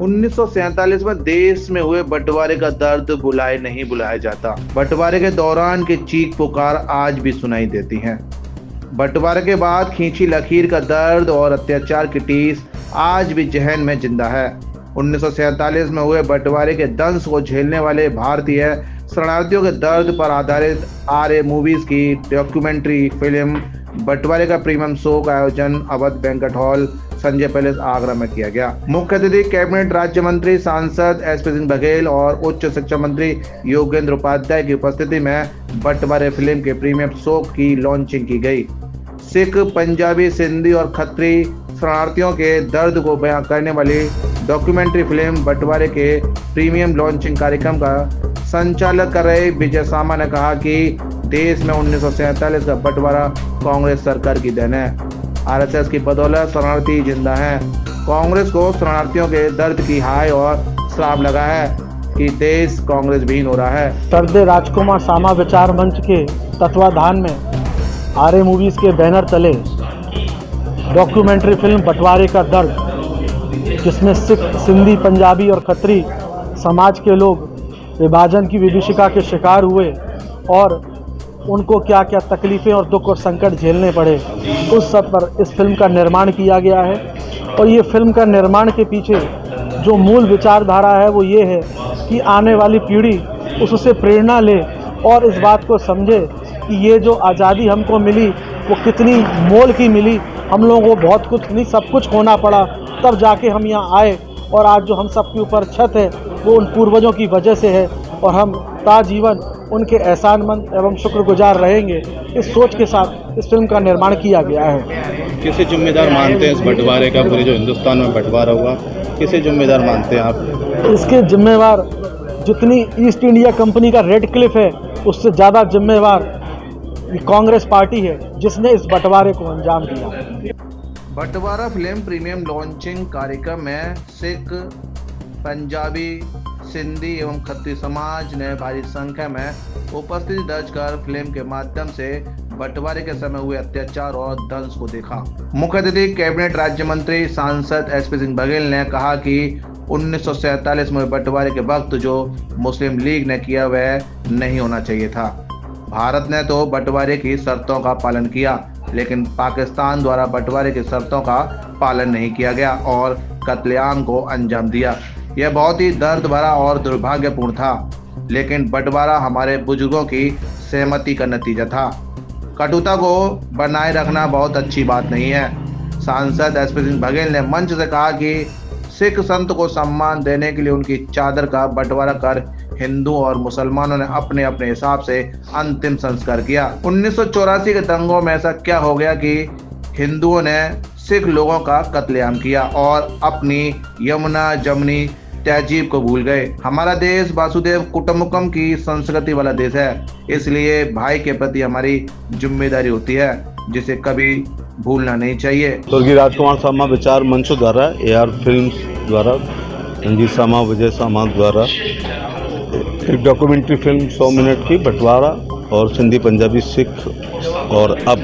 1947 में देश में हुए बंटवारे का दर्द बुलाए नहीं बुलाया जाता। बंटवारे के दौरान की चीख पुकार आज भी सुनाई देती हैं। बंटवारे के बाद खींची लकीर का दर्द और अत्याचार की टीस आज भी जहन में जिंदा है। 1947 में हुए बंटवारे के दंश को झेलने वाले भारतीय शरणार्थियों के दर्द पर आधारित आर्य मूवीज की डॉक्यूमेंट्री फिल्म बंटवारे का प्रीमियम शो का आयोजन Awadh banquet hall Sanjay palace Agra में किया गया। मुख्य अतिथि कैबिनेट राज्य मंत्री सांसद एसपी सिंह बघेल और उच्च शिक्षा मंत्री योगेंद्र उपाध्याय की उपस्थिति में बंटवारे फिल्म के प्रीमियम शो की लॉन्चिंग की गई। सिख, पंजाबी, सिंधी और खत्री शरणार्थियों के दर्द को बयां करने वाली डॉक्यूमेंट्री फिल्म बंटवारे के प्रीमियम लॉन्चिंग कार्यक्रम का संचालक कर रहे विजय सामा ने कहा कि देश में 1947 का बंटवारा कांग्रेस सरकार की देन है। आरएसएस की बदौलत शरणार्थी जिंदा हैं। कांग्रेस को शरणार्थियों के दर्द की हाय और श्राप लगा है कि देश कांग्रेस विहीन हो रहा है। सरदे राजकुमार सामा विचार मंच के तत्वाधान में आर्य मूवीज के बैनर तले डॉक्यूमेंट्री फिल्म बंटवारे का दर्द, जिसमें सिख, सिंधी, पंजाबी और खत्री समाज के लोग विभाजन की विभीषिका के शिकार हुए और उनको क्या क्या तकलीफ़ें और दुख और संकट झेलने पड़े, उस सब पर इस फिल्म का निर्माण किया गया है। और ये फिल्म का निर्माण के पीछे जो मूल विचारधारा है वो ये है कि आने वाली पीढ़ी उससे प्रेरणा ले और इस बात को समझे कि ये जो आज़ादी हमको मिली वो कितनी मोल की मिली। हम लोगों को बहुत कुछ नहीं, सब कुछ खोना पड़ा, तब जाके हम यहाँ आए और आज जो हम सब के ऊपर छत है वो उन पूर्वजों की वजह से है और हम ताजीवन उनके एहसानमंद एवं शुक्रगुजार रहेंगे। इस सोच के साथ इस फिल्म का निर्माण किया गया है। किसे जिम्मेदार मानते हैं इस बंटवारे का? पूरे जो हिंदुस्तान में बंटवारा हुआ, किसे जिम्मेदार मानते हैं आप? इसके जिम्मेवार जितनी ईस्ट इंडिया कंपनी का रेड क्लिफ है उससे ज़्यादा जिम्मेवार कांग्रेस पार्टी है जिसने इस बंटवारे को अंजाम दिया। बंटवारा फिल्म प्रीमियम लॉन्चिंग कार्यक्रम में सिख, पंजाबी, सिंधी एवं खत्री समाज ने भारी संख्या में उपस्थिति दर्ज कर फिल्म के माध्यम से बंटवारे के समय हुए अत्याचार और दंश को देखा। मुख्य अतिथि कैबिनेट राज्य मंत्री सांसद एसपी सिंह बघेल ने कहा कि 1947 में बंटवारे के वक्त जो मुस्लिम लीग ने किया वह नहीं होना चाहिए था। भारत ने तो बंटवारे की शर्तों का पालन किया, लेकिन पाकिस्तान द्वारा बंटवारे की शर्तों का पालन नहीं किया गया और कत्लेआम को अंजाम दिया। यह बहुत ही दर्द भरा और दुर्भाग्यपूर्ण था, लेकिन बंटवारा हमारे बुजुर्गों की सहमति का नतीजा था। कटुता को बनाए रखना बहुत अच्छी बात नहीं है। सांसद एसपी सिंह बघेल ने मंच से कहा कि सिख संत को सम्मान देने के लिए उनकी चादर का बंटवारा कर हिंदू और मुसलमानों ने अपने अपने हिसाब से अंतिम संस्कार किया। 1984 के दंगों में ऐसा क्या हो गया कि हिंदुओं ने सिख लोगों का कत्लेआम किया और अपनी यमुना जमनी तहजीब को भूल गए। हमारा देश वासुदेव कुटुंबकम की संस्कृति वाला देश है, इसलिए भाई के प्रति हमारी जिम्मेदारी होती है जिसे कभी भूलना नहीं चाहिए। स्वर्गीय राजकुमार सामा विचार मंच द्वारा AR फिल्म्स द्वारा रंजीत सामा, विजय सामा द्वारा एक डॉक्यूमेंट्री फिल्म 100 मिनट की बंटवारा और सिंधी, पंजाबी, सिख और अब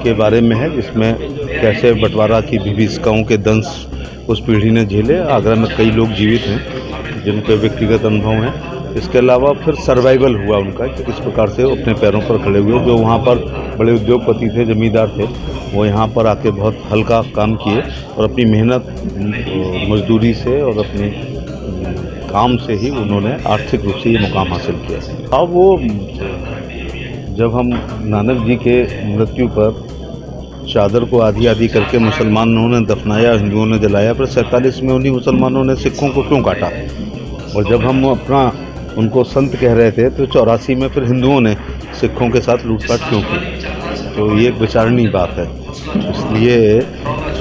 के बारे में है, जिसमें कैसे बंटवारा की विभीषिकाओं के दंश उस पीढ़ी ने झेले। आगरा में कई लोग जीवित हैं जिनके व्यक्तिगत अनुभव हैं। इसके अलावा फिर सर्वाइवल हुआ उनका कि किस प्रकार से अपने पैरों पर खड़े हुए। जो वहाँ पर बड़े उद्योगपति थे, जमींदार थे, वो यहाँ पर आके बहुत हल्का काम किए और अपनी मेहनत, मजदूरी से और अपने काम से ही उन्होंने आर्थिक रूप से ये मुकाम हासिल किया। अब वो जब हम नानक जी के मृत्यु पर चादर को आधी आधी करके मुसलमानों ने दफनाया, हिंदुओं ने जलाया, फिर 47 में उन्हीं मुसलमानों ने सिखों को क्यों काटा? और जब हम अपना उनको संत कह रहे थे तो 84 में फिर हिंदुओं ने सिखों के साथ लूटपाट क्यों की? तो ये एक विचारणीय बात है। इसलिए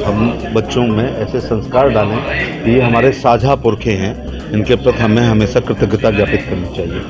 हम बच्चों में ऐसे संस्कार डालें कि ये हमारे साझा पुरखे हैं, इनके प्रति हमें हमेशा कृतज्ञता ज्ञापित करनी चाहिए।